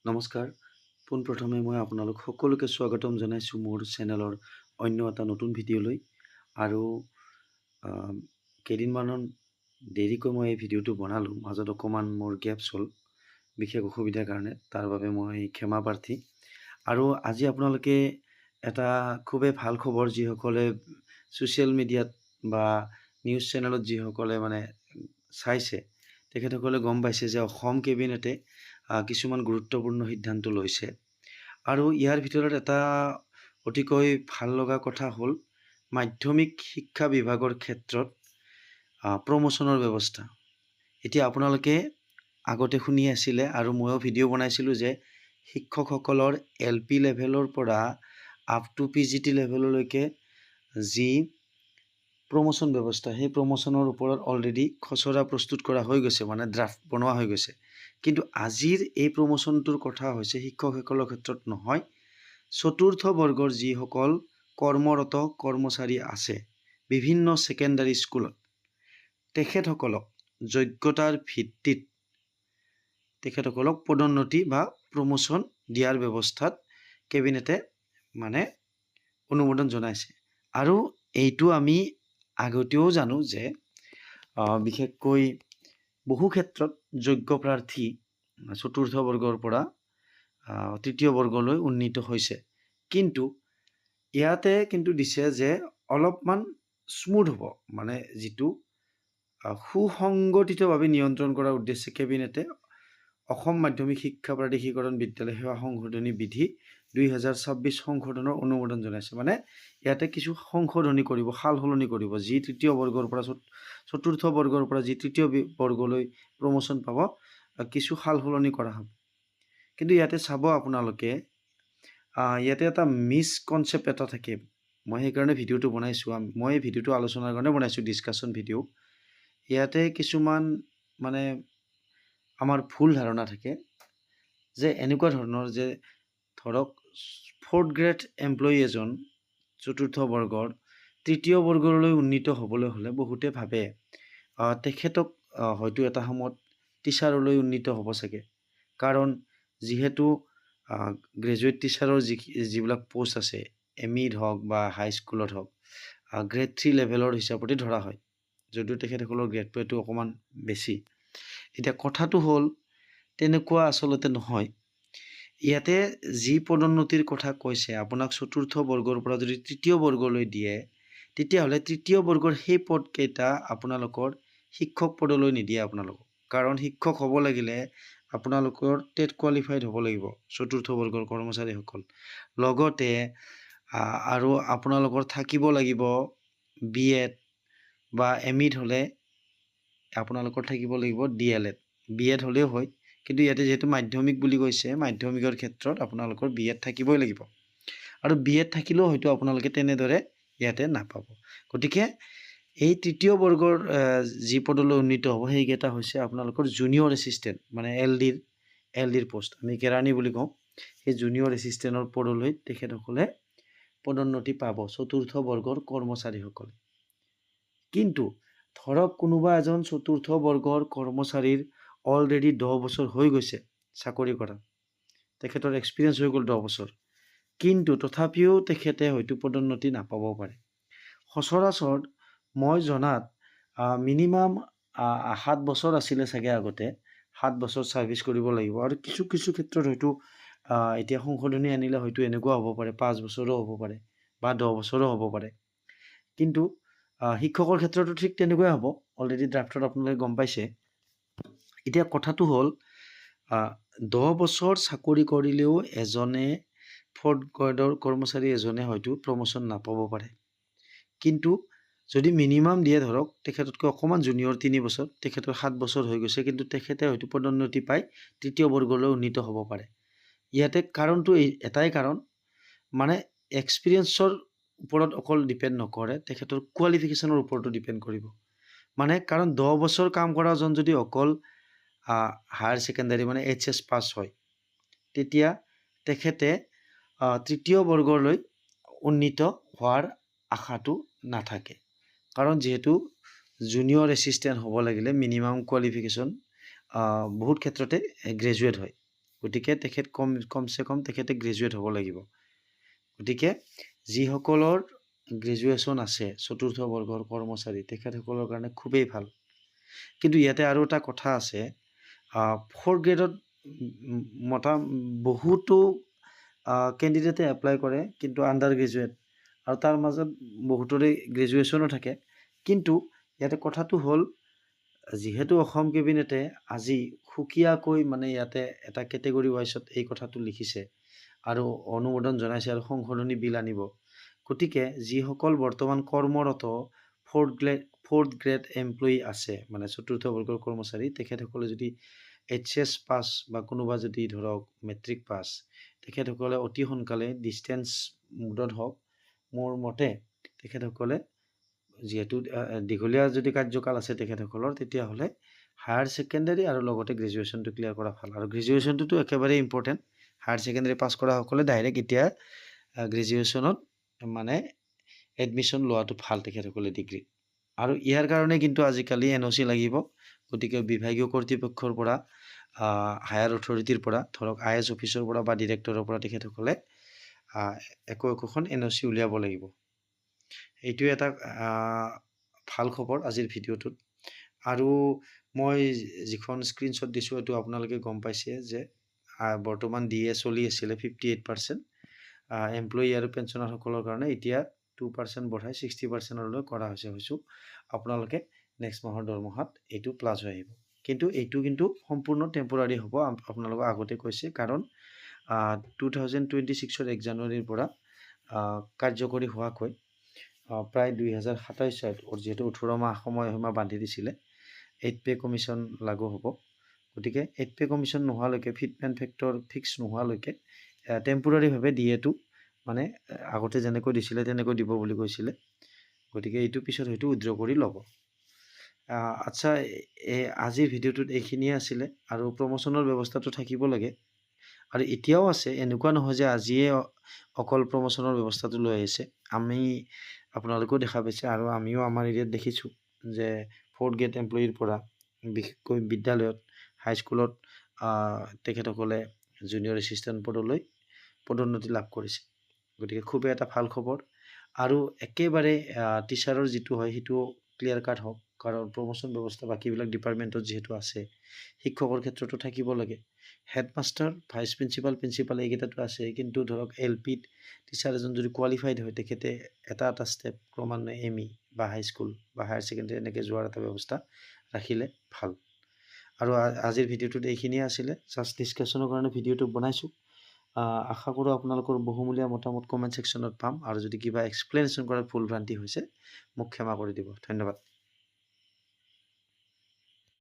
নমস্কাৰ। পোনপ্ৰথমে মই আপোনালোক সকলোকে স্বাগতম জনাইছোঁ মোৰ চেনেলৰ অন্য এটা নতুন ভিডিঅ'লৈ। আৰু কেইদিনমানৰ দেৰিকৈ মই এই ভিডিঅ'টো বনালোঁ, মাজত অকণমান মোৰ গেপছ হ'ল বিশেষ অসুবিধাৰ কাৰণে, তাৰ বাবে মই ক্ষমা প্ৰাৰ্থী। আৰু আজি আপোনালোকে এটা খুবেই ভাল খবৰ, যিসকলে ছ'চিয়েল মিডিয়াত বা নিউজ চেনেলত যিসকলে চাইছে, তেখেতসকলে গম পাইছে যে অসম কেবিনেটে কিছুমান গুৰুত্বপূৰ্ণ সিদ্ধান্ত লৈছে। আৰু ইয়াৰ ভিতৰত এটা অতিকৈ ভাল লগা কথা হ'ল মাধ্যমিক শিক্ষা বিভাগৰ ক্ষেত্ৰত প্ৰমোশ্যনৰ ব্যৱস্থা। এতিয়া আপোনালোকে আগতে শুনি আছিলে আৰু ময়ো ভিডিঅ' বনাইছিলোঁ যে শিক্ষকসকলৰ LP লেভেলৰ পৰা আপ টু PGT লেভেললৈকে যি প্ৰমোশ্যন ব্যৱস্থা, সেই প্ৰমোশ্যনৰ ওপৰত অলৰেডি খচৰা প্ৰস্তুত কৰা হৈ গৈছে, ড্ৰাফ্ট বনোৱা হৈ গৈছে। কিন্তু আজিৰ এই প্ৰমোশ্যনটোৰ কথা হৈছে শিক্ষকসকলৰ ক্ষেত্ৰত নহয়, চতুৰ্থ বৰ্গৰ যিসকল কৰ্মৰত কৰ্মচাৰী আছে বিভিন্ন ছেকেণ্ডাৰী স্কুলত, তেখেতসকলক যোগ্যতাৰ ভিত্তিত তেখেতসকলক পদোন্নতি বা প্ৰমোশ্যন দিয়াৰ ব্যৱস্থাত কেবিনেটে অনুমোদন জনাইছে। আৰু এইটো আমি আগতেও জানো যে বিশেষকৈ বহু ক্ষেত্ৰত যোগ্য প্ৰাৰ্থী চতুৰ্থ বৰ্গৰ পৰা তৃতীয় বৰ্গলৈ উন্নীত হৈছে। কিন্তু ইয়াতে দিছে যে অলপমান স্মুথ হ'ব, যিটো সুসংগঠিতভাৱে নিয়ন্ত্ৰণ কৰাৰ উদ্দেশ্যে কেবিনেটে অসম মাধ্যমিক শিক্ষা প্ৰাধিকৰণ বিদ্যালয় সেৱা সংশোধনী বিধি 2026 সংশোধনৰ অনুমোদন জনাইছে। ইয়াতে কিছু সংশোধনী কৰিব, সাল সলনি কৰিব। যি তৃতীয় বৰ্গৰ পৰা চতুৰ্থ বৰ্গৰ পৰা যি তৃতীয় বৰ্গলৈ প্ৰমোশ্যন পাব, কিছু সাল সলনি কৰা হ'ব। কিন্তু ইয়াতে চাব আপোনালোকে, ইয়াতে এটা মিসকনচেপ্ট এটা থাকে। মই সেইকাৰণে ভিডিঅ'টো বনাইছোঁ। মই এই ভিডিঅ'টো আলোচনাৰ কাৰণে বনাইছোঁ, ডিছকাশ্যন ভিডিঅ'। ইয়াতে কিছুমান আমাৰ ভুল ধাৰণা থাকে যে এনেকুৱা ধৰণৰ যে ধৰক 4th গ্ৰেড এমপ্লয়ী এজন চতুৰ্থ বৰ্গৰ তৃতীয় বৰ্গলৈ উন্নীত হ'বলৈ হ'লে বহুতে ভাবে তেখেতক হয়তো এটা সময়ত টিচাৰলৈ উন্নীত হ'ব চাগে। কাৰণ যিহেতু গ্ৰেজুৱেট টিচাৰৰ যিবিলাক পোষ্ট আছে, ME হওক বা হাইস্কুলত হওক, গ্ৰেড 3 লেভেলৰ হিচাপতে ধৰা হয়, যদিও তেখেতসকলৰ গ্ৰেডটো এইটো অকণমান বেছি। এতিয়া কথাটো হ'ল তেনেকুৱা আচলতে নহয়। ইয়াতে যি পদোন্নতিৰ কথা কৈছে, আপোনাক চতুৰ্থ বৰ্গৰ পৰা যদি তৃতীয় বৰ্গলৈ দিয়ে, তেতিয়াহ'লে তৃতীয় বৰ্গৰ সেই পদকেইটা আপোনালোকৰ শিক্ষক পদলৈ নিদিয়ে আপোনালোকক। কাৰণ শিক্ষক হ'ব লাগিলে আপোনালোকৰ টেট কোৱালিফাইড হ'ব লাগিব চতুৰ্থ বৰ্গৰ কৰ্মচাৰীসকল। লগতে আৰু আপোনালোকৰ থাকিব লাগিব BEd বা ME হ'লে আপোনালোকৰ থাকিব লাগিব DLEd। BEd হ'লেও হয়, কিন্তু ইয়াতে যিহেতু মাধ্যমিক বুলি কৈছে, মাধ্যমিকৰ ক্ষেত্ৰত আপোনালোকৰ BEd থাকিবই লাগিব। আৰু BEd থাকিলেও হয়তো আপোনালোকে তেনেদৰে ইয়াতে নাপাব। গতিকে এই তৃতীয় বৰ্গৰ যি পদলৈ উন্নীত হ'ব, সেইকেইটা হৈছে আপোনালোকৰ জুনিয়ৰ এছিষ্টেণ্ট, LDৰ পোষ্ট, আমি কেৰাণী বুলি কওঁ। সেই জুনিয়ৰ এছিষ্টেণ্টৰ পদলৈ তেখেতসকলে পদোন্নতি পাব, চতুৰ্থ বৰ্গৰ কৰ্মচাৰীসকলে। কিন্তু ধৰক কোনোবা এজন চতুৰ্থ বৰ্গৰ কৰ্মচাৰীৰ অলৰেডি 10 বছৰ হৈ গৈছে চাকৰি কৰা, তেখেতৰ এক্সপিৰিয়েঞ্চ হৈ গ'ল 10 বছৰ, কিন্তু তথাপিও তেখেতে হয়তো পদোন্নতি নাপাবও পাৰে। সচৰাচৰ মই জনাত মিনিমাম 7 বছৰ আছিলে চাগে আগতে, 7 বছৰ ছাৰ্ভিচ কৰিব লাগিব। আৰু কিছু ক্ষেত্ৰত হয়তো এতিয়া সংশোধনী আনিলে হয়তো এনেকুৱা হ'ব পাৰে, 5 বছৰো হ'ব পাৰে বা 10 বছৰো হ'ব পাৰে। কিন্তু শিক্ষকৰ ক্ষেত্ৰতো ঠিক তেনেকুৱাই হ'ব, অলৰেডি ড্ৰাফ্টত আপোনালোকে গম পাইছে। এতিয়া কথাটো হ'ল 10 বছৰ চাকৰি কৰিলেও এজনে 4th গ্ৰেডৰ কৰ্মচাৰী এজনে হয়তো প্ৰমোশ্যন নাপাব পাৰে। কিন্তু যদি মিনিমাম দিয়ে, ধৰক তেখেততকৈ অকণমান জুনিয়ৰ 3 বছৰ, তেখেতৰ 7 বছৰ হৈ গৈছে, কিন্তু তেখেতে হয়তো পদোন্নতি পাই তৃতীয় বৰ্গলৈ উন্নীত হ'ব পাৰে। ইয়াতে কাৰণটো এটাই কাৰণ, এক্সপিৰিয়েঞ্চৰ ওপৰত অকল ডিপেণ্ড নকৰে, তেখেতৰ কোৱালিফিকেশ্যনৰ ওপৰতো ডিপেণ্ড কৰিব। কাৰণ 10 বছৰ কাম কৰাজন যদি অকল হায়াৰ ছেকেণ্ডাৰী HS পাছ হয়, তেতিয়া তেখেতে তৃতীয় বৰ্গলৈ উন্নীত হোৱাৰ আশাটো নাথাকে। কাৰণ যিহেতু জুনিয়ৰ এছিষ্টেণ্ট হ'ব লাগিলে মিনিমাম কোৱালিফিকেশ্যন বহুত ক্ষেত্ৰতে গ্ৰেজুৱেট হয়। গতিকে তেখেত কমচে কম তেখেতে গ্ৰেজুৱেট হ'ব লাগিব। গতিকে যিসকলৰ গ্ৰেজুৱেশ্যন আছে চতুৰ্থ বৰ্গৰ কৰ্মচাৰী তেখেতসকলৰ কাৰণে খুবেই ভাল। কিন্তু ইয়াতে আৰু এটা কথা আছে, 4th গ্ৰেডত বহুতো কেণ্ডিডেটে এপ্লাই কৰে কিন্তু আণ্ডাৰ গ্ৰেজুৱেট, আৰু তাৰ মাজত বহুতৰে গ্ৰেজুৱেশ্যনো থাকে। কিন্তু ইয়াতে কথাটো হ'ল, যিহেতু অসম কেবিনেটে আজি সুকীয়াকৈ মানে ইয়াতে এটা কেটেগৰী ৱাইজত এই কথাটো লিখিছে আৰু অনুমোদন জনাইছে আৰু সংশোধনী বিল আনিব। গতিকে যিসকল বৰ্তমান কৰ্মৰত 4th গ্ৰেড এমপ্লয়ী আছে, মানে চতুৰ্থ বৰ্গৰ কৰ্মচাৰী, তেখেতসকলে যদি HS পাছ বা কোনোবা যদি ধৰক মেট্ৰিক পাছ, তেখেতসকলে অতি সোনকালে ডিষ্টেঞ্চ মোডত হওক, মোৰ মতে তেখেতসকলে যিহেতু দীঘলীয়া যদি কাৰ্যকাল আছে তেখেতসকলৰ, তেতিয়াহ'লে হায়াৰ ছেকেণ্ডাৰী আৰু লগতে গ্ৰেজুৱেশ্যনটো ক্লিয়াৰ কৰা ভাল। আৰু গ্ৰেজুৱেশ্যনটোতো একেবাৰে ইম্পৰ্টেণ্ট। হায়াৰ ছেকেণ্ডাৰী পাছ কৰাসকলে ডাইৰেক্ট এতিয়া গ্ৰেজুৱেশ্যনত মানে এডমিশ্যন লোৱাটো ভাল তেখেতসকলে ডিগ্ৰী। আৰু ইয়াৰ কাৰণে কিন্তু আজিকালি NOC লাগিব। গতিকে বিভাগীয় কৰ্তৃপক্ষৰ পৰা, হায়াৰ অথৰিটিৰ পৰা, ধৰক IS অফিচৰ পৰা বা ডিৰেক্টৰৰ পৰা তেখেতসকলে একোখন NOC উলিয়াব লাগিব। এইটোৱে এটা ভাল খবৰ আজিৰ ভিডিঅ'টোত। আৰু মই যিখন স্ক্ৰীনশ্বট দিছোঁ এইটো আপোনালোকে গম পাইছে যে বৰ্তমান DA চলি আছিলে 58% এমপ্লয়ী আৰু পেঞ্চনাৰসকলৰ কাৰণে, এতিয়া 2% বঢ়াই 60%লৈ কৰা হৈছে। আপোনালোকে নেক্সট মাহৰ দৰমহাত এইটো প্লাছ হৈ আহিব। কিন্তু এইটো সম্পূৰ্ণ টেম্পৰাৰী হ'ব, আপোনালোকক আগতে কৈছে। কাৰণ 2026 1 জানুৱাৰীৰ পৰা কাৰ্যকৰী হোৱাকৈ প্ৰায় 2027 চনত যিহেতু 18 মাহ সময়সীমা বান্ধি দিছিলে, 8 পে কমিশ্যন লাগু হ'ব। গতিকে 8 পে কমিশ্যন নোহোৱালৈকে, ফিটমেণ্ট ফেক্টৰ ফিক্স নোহোৱালৈকে টেম্পৰাৰীভাৱে DAটো মানে আগতে যেনেকৈ দিছিলে তেনেকৈ দিব বুলি কৈছিলে। গতিকে এইটো পিছত হয়তো উইথড্ৰ কৰি ল'ব। আচ্ছা, আজিৰ ভিডিঅ'টোত এইখিনিয়ে আছিলে। আৰু প্ৰমোশ্যনৰ ব্যৱস্থাটো থাকিব লাগে, আৰু এতিয়াও আছে। এনেকুৱা নহয় যে আজিয়ে অকল প্ৰমোশ্যনৰ ব্যৱস্থাটো লৈ আহিছে। আমি আপোনালোকেও দেখা পাইছে আৰু আমিও আমাৰ এৰিয়াত দেখিছোঁ যে 4th গ্ৰেড এমপ্লয়ীৰ পৰা বিশেষকৈ বিদ্যালয়ত, হাইস্কুলত তেখেতসকলে জুনিয়ৰ এছিষ্টেণ্ট পদলৈ পদোন্নতি লাভ কৰিছে। গতিকে খুবেই এটা ভাল খবৰ। আৰু একেবাৰে টিচাৰৰ যিটো হয় সেইটো ক্লিয়াৰ কাট হওক, কাৰণ প্ৰমোশ্যন ব্যৱস্থা বাকীবিলাক ডিপাৰ্টমেণ্টত যিহেতু আছে, শিক্ষকৰ ক্ষেত্ৰতো থাকিব লাগে। হেডমাষ্টাৰ, ভাইচ প্ৰিন্সিপাল, প্ৰিন্সিপাল এইকেইটাতো আছে। কিন্তু ধৰক LPত টিচাৰ এজন যদি কোৱালিফাইড হয়, তেখেতে এটা ষ্টেপ ক্ৰমান্বয়ে ME বা হাইস্কুল বা হায়াৰ ছেকেণ্ডেৰী এনেকৈ যোৱাৰ এটা ব্যৱস্থা ৰাখিলে ভাল। আৰু আজিৰ ভিডিঅ'টোত এইখিনিয়ে আছিলে। জাষ্ট ডিছকাশ্যনৰ কাৰণে ভিডিঅ'টো বনাইছোঁ। আশা কৰোঁ আপোনালোকৰ বহুমূলীয়া মতামত কমেণ্ট ছেকশ্যনত পাম। আৰু যদি কিবা এক্সপ্লেনেশ্যন কৰাত ভুল ভ্ৰান্তি হৈছে মোক ক্ষমা কৰি দিব। ধন্যবাদ।